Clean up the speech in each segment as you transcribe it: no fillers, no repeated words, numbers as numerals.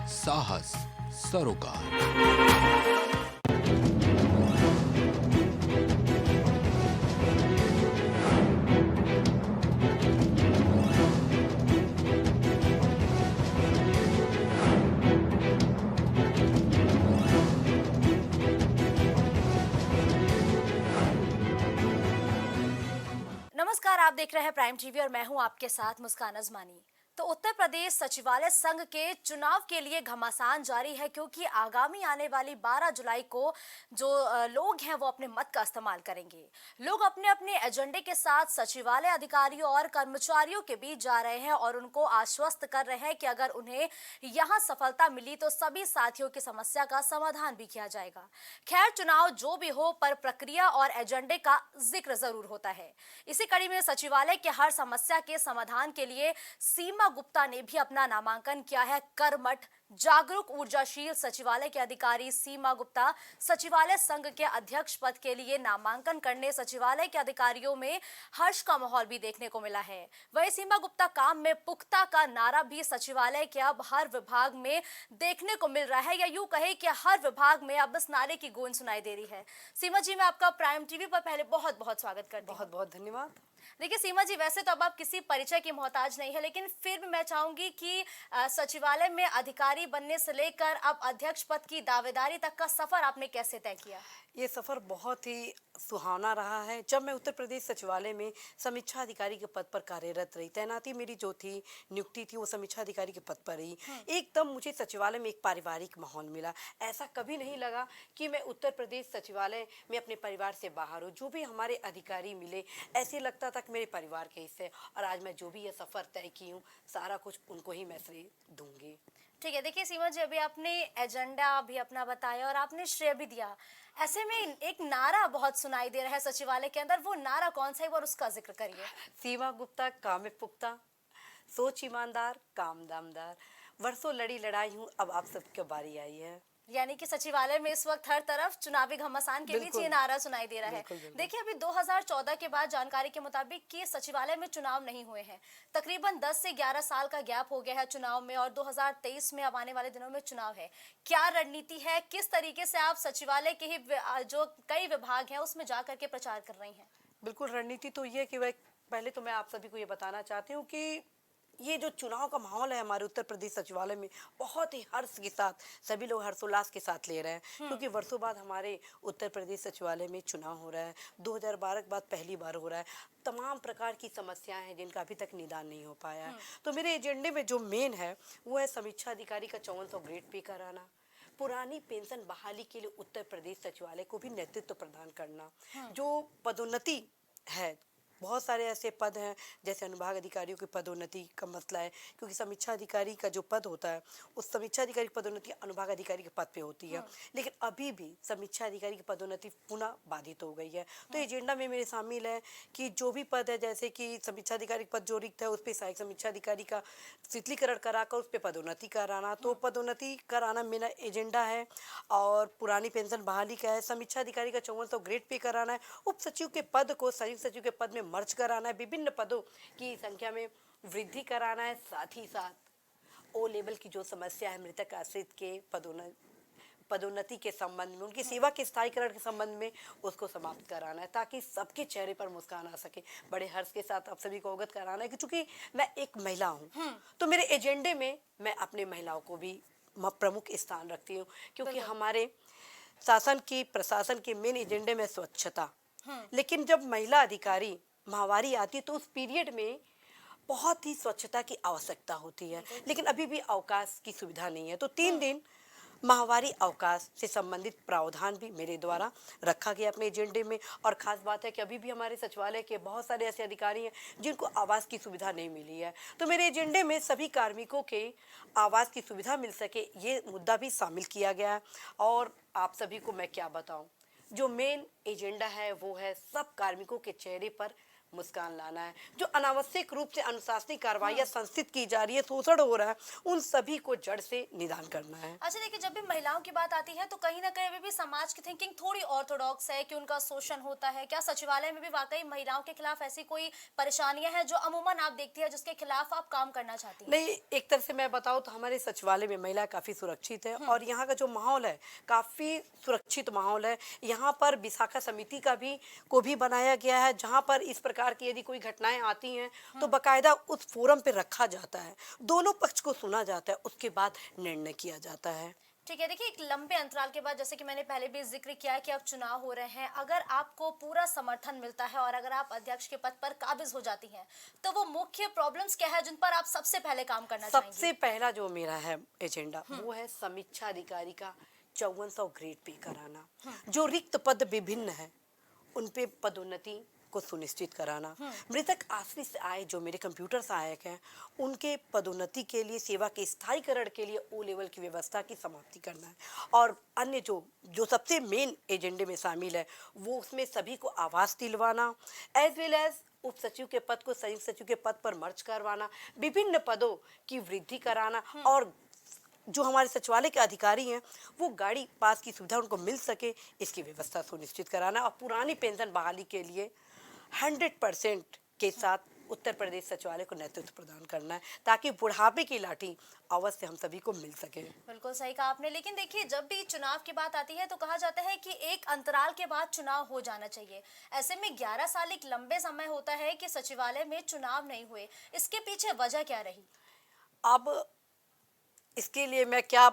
साहस सरोकार। नमस्कार, आप देख रहे हैं प्राइम टीवी और मैं हूं आपके साथ मुस्कान अजमानी। तो उत्तर प्रदेश सचिवालय संघ के चुनाव के लिए घमासान जारी है, क्योंकि आगामी आने वाली 12 जुलाई को जो लोग हैं वो अपने मत का इस्तेमाल करेंगे। लोग अपने अपने एजेंडे के साथ सचिवालय अधिकारियों और कर्मचारियों के बीच जा रहे हैं और उनको आश्वस्त कर रहे हैं कि अगर उन्हें यहां सफलता मिली तो सभी साथियों की समस्या का समाधान भी किया जाएगा। खैर, चुनाव जो भी हो, पर प्रक्रिया और एजेंडे का जिक्र जरूर होता है। इसी कड़ी में सचिवालय के हर समस्या के समाधान के लिए सीमा गुप्ता ने भी अपना नामांकन किया है। कर्मठ, जागरूक, ऊर्जाशील सचिवालय के अधिकारी सीमा गुप्ता सचिवालय संघ के अध्यक्ष पद के लिए नामांकन करने सचिवालय के अधिकारियों में हर्ष का माहौल भी देखने को मिला है। वहीं सीमा गुप्ता काम में पुख्ता का नारा भी सचिवालय के अब हर विभाग में देखने को मिल रहा है, या यूं कहे कि हर विभाग में अब इस नारे की गूंज सुनाई दे रही है। सीमा जी, मैं आपका प्राइम टीवी पर पहले बहुत बहुत स्वागत करती हूँ। बहुत बहुत धन्यवाद। देखिए सीमा जी, वैसे तो अब आप किसी परिचय की मोहताज नहीं है, लेकिन फिर भी मैं चाहूंगी कि सचिवालय में अधिकारी बनने से लेकर अब अध्यक्ष पद की दावेदारी तक का सफर आपने कैसे तय किया? ये सफ़र बहुत ही सुहाना रहा है। जब मैं उत्तर प्रदेश सचिवालय में समीक्षा अधिकारी के पद पर कार्यरत रही, तैनाती मेरी जो थी, नियुक्ति थी, वो समीक्षा अधिकारी के पद पर रही। एकदम मुझे सचिवालय में एक पारिवारिक माहौल मिला। ऐसा कभी नहीं लगा कि मैं उत्तर प्रदेश सचिवालय में अपने परिवार से बाहर हूँ। जो भी हमारे अधिकारी मिले, ऐसे लगता था कि मेरे परिवार के हिस्से। और आज मैं जो भी ये सफ़र तय की हूँ, सारा कुछ उनको ही मैं श्रेय दूंगी। ठीक है, देखिए सीमा जी, अभी आपने एजेंडा भी अपना बताया और आपने श्रेय भी दिया। ऐसे में एक नारा बहुत सुनाई दे रहा है सचिवालय के अंदर, वो नारा कौन सा है और उसका जिक्र करिए। सीमा गुप्ता, काम में पुख्ता, सोच ईमानदार, काम दामदार, वर्षों लड़ी लड़ाई हूँ, अब आप सबकी बारी आई है। यानी कि सचिवालय में इस वक्त हर तरफ चुनावी घमासान के बीच बिल्कुल ये नारा सुनाई दे रहा है। बिल्कुल बिल्कुल। देखिए, अभी 2014 के बाद जानकारी के मुताबिक कि सचिवालय में चुनाव नहीं हुए हैं। तकरीबन 10 से 11 साल का गैप हो गया है चुनाव में, और 2023 में अब आने वाले दिनों में चुनाव है। क्या रणनीति है, किस तरीके से आप सचिवालय के ही जो कई विभाग हैं उसमें जाकर के प्रचार कर रही हैं? बिल्कुल, रणनीति तो ये है कि वह पहले तो मैं आप सभी को ये बताना चाहती हूँ कि ये जो चुनाव का माहौल है हमारे उत्तर प्रदेश सचिवालय में, बहुत ही हर्ष के साथ सभी लोग हर्षोल्लास के साथ ले रहे हैं, क्योंकि वर्षों बाद हमारे उत्तर प्रदेश सचिवालय में चुनाव हो रहा है। 2012 के बाद पहली बार हो रहा है। तमाम प्रकार की समस्याएं हैं जिनका अभी तक निदान नहीं हो पाया है। तो मेरे एजेंडे में जो मेन है वो है समीक्षा अधिकारी का 5400 ग्रेड पे कराना, पुरानी पेंशन बहाली के लिए उत्तर प्रदेश सचिवालय को भी नेतृत्व प्रदान करना, जो पदोन्नति है, बहुत सारे ऐसे पद हैं जैसे अनुभाग अधिकारियों की पदोन्नति का मसला है, क्योंकि समीक्षा अधिकारी का जो पद होता है, उस समीक्षा अधिकारी की पदोन्नति अनुभाग अधिकारी के पद पे होती है, लेकिन अभी भी समीक्षा अधिकारी की पदोन्नति पुनः बाधित हो गई है। तो एजेंडा में मेरे शामिल है कि जो भी पद है, जैसे कि समीक्षा अधिकारी पद जो रिक्त है उस पर सहायक समीक्षा अधिकारी का शिथिलीकरण कराकर उस पर पदोन्नति कराना, तो पदोन्नति कराना मेरा एजेंडा है। और पुरानी पेंशन बहाली का है, समीक्षा अधिकारी का 5400 ग्रेड पे कराना है, उप सचिव के पद को संयुक्त सचिव के पद में मर्ज कराना है, विभिन्न पदों की संख्या में वृद्धि कराना है, साथ ही साथ ओ लेवल की जो समस्या है मृतक आश्रित के पदोन्नति के संबंध में, उनकी सेवा के स्थायीकरण के संबंध में उसको समाप्त कराना है, ताकि सबके चेहरे पर मुस्कान आ सके। बड़े हर्ष के साथ आप सभी को अवगत कराना है कि चूंकि मैं एक महिला हूँ, तो मेरे एजेंडे में मैं अपने महिलाओं को भी प्रमुख स्थान रखती हूँ, क्योंकि हमारे शासन की प्रशासन के मेन एजेंडे में स्वच्छता। लेकिन जब महिला अधिकारी माहवारी आती है तो उस पीरियड में बहुत ही स्वच्छता की आवश्यकता होती है, लेकिन अभी भी अवकाश की सुविधा नहीं है। तो 3 दिन माहवारी अवकाश से संबंधित प्रावधान भी मेरे द्वारा रखा गया अपने एजेंडे में। और खास बात है कि अभी भी हमारे सचिवालय के बहुत सारे ऐसे अधिकारी हैं जिनको आवास की सुविधा नहीं मिली है, तो मेरे एजेंडे में सभी कार्मिकों के आवास की सुविधा मिल सके, ये मुद्दा भी शामिल किया गया है। और आप सभी को मैं क्या बताऊं, जो मेन एजेंडा है वो है सब कार्मिकों के चेहरे पर मुस्कान लाना है। जो अनावश्यक रूप से अनुशासनिक कार्रवाइयाँ संस्थित की जा रही है, शोषण हो रहा है, उन सभी को जड़ से निदान करना है। अच्छा देखिए, जब भी महिलाओं की बात आती है तो कहीं ना कहीं अभी भी समाज की थिंकिंग थोड़ी ऑर्थोडॉक्स है कि उनका शोषण होता है। क्या सचिवालय में भी वाकई महिलाओं के खिलाफ ऐसी कोई परेशानियां हैं जो अमूमन आप देखती है जिसके खिलाफ आप काम करना चाहती हैं? नहीं, एक तरह से मैं बताऊं तो हमारे सचिवालय में महिला काफ़ी सुरक्षित है और यहाँ का जो माहौल है काफ़ी सुरक्षित माहौल है। यहाँ पर विशाखा समिति को भी बनाया गया है, जहाँ पर इस प्रकार की यदि कोई घटनाएं आती हैं तो बकायदा उस फोरम पे रखा जाता है, दोनों पक्ष को सुना जाता है, उसके बाद निर्णय किया जाता है। ठीक है, देखिए एक लंबे अंतराल के बाद, जैसे कि मैंने पहले भी जिक्र किया है कि अब चुनाव हो रहे हैं, अगर आपको पूरा समर्थन मिलता है और अगर आप अध्यक्ष के पद पर काबिज हो जाती हैं तो वो मुख्य प्रॉब्लम्स क्या है जिन पर आप सबसे पहले काम करना चाहेंगी? सबसे पहला जो मेरा है एजेंडा वो है समीक्षा अधिकारी का 5400 ग्रेड पे कराना। जो रिक्त पद विभिन्न है उन पे पदोन्नति को सुनिश्चित कराना। मृतक आश्रित से आए जो मेरे कंप्यूटर सहायक हैं उनके पदोन्नति के लिए, सेवा के स्थायीकरण के लिए ओ लेवल की व्यवस्था की समाप्ति करना है। और अन्य जो सबसे मेन एजेंडे में शामिल है वो उसमें सभी को आवास दिलवाना, एज वेल एज उप सचिव के पद को संयुक्त सचिव के पद पर मर्ज करवाना, विभिन्न पदों की वृद्धि कराना और जो हमारे सचिवालय के अधिकारी हैं वो गाड़ी पास की सुविधा उनको मिल सके इसकी व्यवस्था सुनिश्चित कराना और पुरानी पेंशन बहाली के लिए 100% के साथ उत्तर प्रदेश सचिवालय को नेतृत्व प्रदान करना है ताकि बुढ़ापे की लाठी अवश्य हम सभी को मिल सके। बिल्कुल सही कहा आपने। लेकिन देखिए, जब भी चुनाव की बात आती है तो कहा जाता है कि एक अंतराल के बाद चुनाव हो जाना चाहिए। ऐसे में 11 साल एक लंबे समय होता है कि सचिवालय में चुनाव नहीं हुए, इसके पीछे वजह क्या रही? अब इसके लिए मैं क्या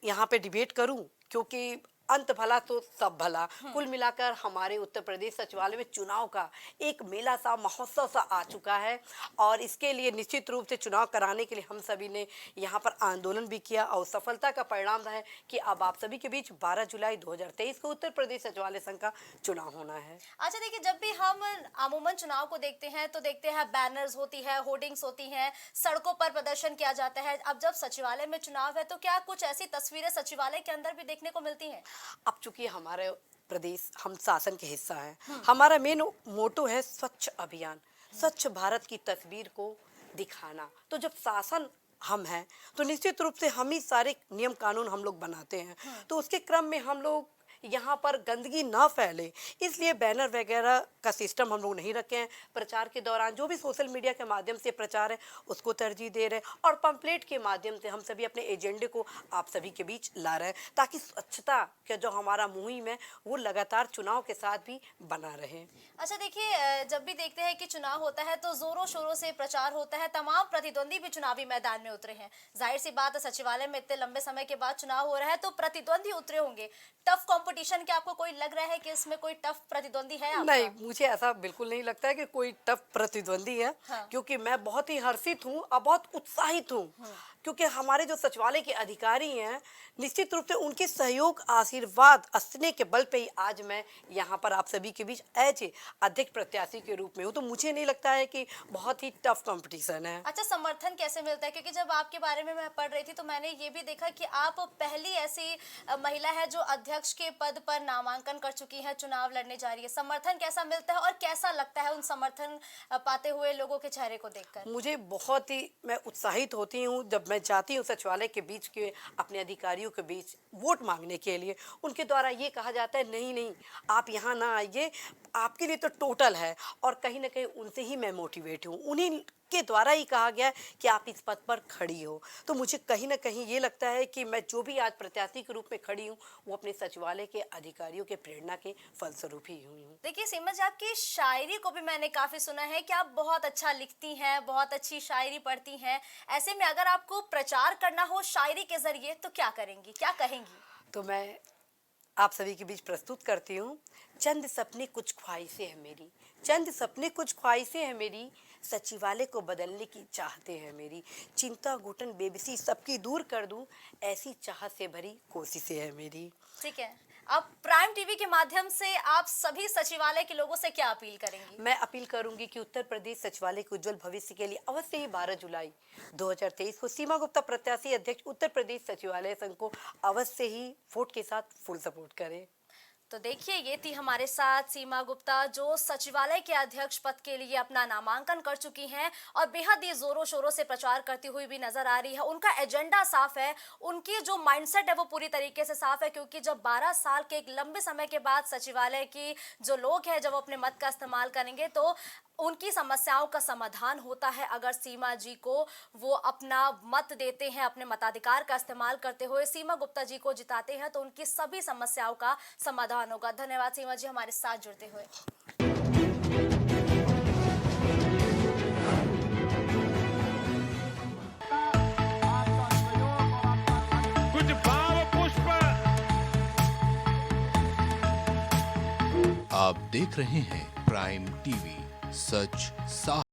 यहाँ पे डिबेट करूं, क्योंकि अंत भला तो सब भला। कुल मिलाकर हमारे उत्तर प्रदेश सचिवालय में चुनाव का एक मेला सा, महोत्सव सा आ चुका है और इसके लिए निश्चित रूप से चुनाव कराने के लिए हम सभी ने यहाँ पर आंदोलन भी किया और सफलता का परिणाम रहा है कि अब आप सभी के बीच 12 जुलाई 2023 को उत्तर प्रदेश सचिवालय संघ का चुनाव होना है। अच्छा देखिए, जब भी हम अमूमन चुनाव को देखते हैं तो देखते हैं बैनर्स होती है, होर्डिंग्स होती हैं, सड़कों पर प्रदर्शन किया जाता है। अब जब सचिवालय में चुनाव है तो क्या कुछ ऐसी तस्वीरें सचिवालय के अंदर भी देखने को मिलती हैं? अब चूंकि हमारे प्रदेश हम शासन के हिस्सा है, हमारा मेन मोटो है स्वच्छ अभियान, स्वच्छ भारत की तस्वीर को दिखाना। तो जब शासन हम हैं तो निश्चित रूप से हम ही सारे नियम कानून हम लोग बनाते हैं, तो उसके क्रम में हम लोग यहाँ पर गंदगी ना फैले इसलिए बैनर वगैरह का सिस्टम हम लोग नहीं रखे हैं। प्रचार के दौरान जो भी सोशल मीडिया के माध्यम से प्रचार है उसको तरजीह दे रहे हैं और पंपलेट के माध्यम से हम सभी अपने एजेंडे को आप सभी के बीच ला रहे हैं ताकि स्वच्छता का जो हमारा मुहिम है वो लगातार चुनाव के साथ भी बना रहे। अच्छा देखिए, जब भी देखते हैं कि चुनाव होता है तो जोरों शोरों से प्रचार होता है, तमाम प्रतिद्वंदी भी चुनावी मैदान में उतरे हैं। जाहिर सी बात है, सचिवालय में इतने लंबे समय के बाद चुनाव हो रहा है तो प्रतिद्वंदी उतरे होंगे। टफ कंपटीशन, क्या आपको कोई लग रहा है कि इसमें कोई टफ प्रतिद्वंदी है आपका? नहीं, मुझे ऐसा बिल्कुल नहीं लगता है कि कोई टफ प्रतिद्वंदी है। हाँ। क्योंकि मैं बहुत ही हर्षित हूँ और बहुत उत्साहित हूँ क्योंकि हमारे जो सचिवालय के अधिकारी हैं निश्चित रूप से उनके सहयोग, आशीर्वाद, स्नेह के बल पे ही आज मैं यहाँ पर आप सभी के बीच एज अध्यक्ष प्रत्याशी के रूप में हूँ। तो मुझे नहीं लगता है कि बहुत ही टफ कंपटीशन है। अच्छा, समर्थन कैसे मिलता है? क्योंकि जब आपके बारे में मैं पढ़ रही थी तो मैंने ये भी देखा कि आप पहली ऐसी महिला है जो अध्यक्ष के पद पर नामांकन कर चुकी है, चुनाव लड़ने जा रही है। समर्थन कैसा मिलता है और कैसा लगता है उन समर्थन पाते हुए लोगों के चेहरे को देखकर? मुझे बहुत ही, मैं उत्साहित होती हूँ जब मैं जाती हूँ सचिवालय के बीच के अपने अधिकारियों के बीच वोट मांगने के लिए। उनके द्वारा ये कहा जाता है नहीं नहीं आप यहाँ ना आइए, आपके लिए तो टोटल है। और कहीं ना कहीं उनसे ही मैं मोटिवेट हूँ, उन्हीं के द्वारा ही कहा गया है कि आप इस पद पर खड़ी हो। तो मुझे कहीं ना कहीं ये लगता है कि मैं जो भी आज प्रत्याशी के रूप में खड़ी हूँ वो अपने सचिवालय के अधिकारियों के प्रेरणा के फलस्वरूप ही हुई हूँ। देखिए सीमा जी, आपकी शायरी को भी मैंने काफी सुना है कि आप बहुत अच्छा लिखती हैं, बहुत अच्छी शायरी पढ़ती हैं। ऐसे में अगर आपको प्रचार करना हो शायरी के जरिए तो क्या करेंगी, क्या कहेंगी? तो मैं आप सभी के बीच प्रस्तुत करती हूँ। चंद सपने कुछ ख्वाहिशें हैं मेरी, चंद सपने कुछ ख्वाहिशें हैं मेरी, सचिवालय को बदलने की चाहते हैं मेरी, चिंता घुटन बेबसी सबकी दूर कर दूं, ऐसी चाहत से भरी कोशिशें हैं मेरी। ठीक है, अब प्राइम टीवी के माध्यम से आप सभी सचिवालय के लोगों से क्या अपील करेंगी? मैं अपील करूंगी कि उत्तर प्रदेश सचिवालय के उज्जवल भविष्य के लिए अवश्य ही 12 जुलाई 2023 को सीमा गुप्ता प्रत्याशी अध्यक्ष उत्तर प्रदेश सचिवालय संघ को अवश्य ही वोट के साथ फुल सपोर्ट करें। तो देखिए, ये थी हमारे साथ सीमा गुप्ता, जो सचिवालय के अध्यक्ष पद के लिए अपना नामांकन कर चुकी हैं और बेहद ही जोरों शोरों से प्रचार करती हुई भी नजर आ रही है। उनका एजेंडा साफ है, उनकी जो माइंडसेट है वो पूरी तरीके से साफ है, क्योंकि जब 12 साल के एक लंबे समय के बाद सचिवालय की जो लोग हैं जब अपने मत का इस्तेमाल करेंगे तो उनकी समस्याओं का समाधान होता है। अगर सीमा जी को वो अपना मत देते हैं, अपने मताधिकार का इस्तेमाल करते हुए सीमा गुप्ता जी को जिताते हैं, तो उनकी सभी समस्याओं का समाधान होगा। धन्यवाद सीमा जी हमारे साथ जुड़ते हुए। कुछ भाव पुष्प। आप देख रहे हैं प्राइम टीवी, सच साफ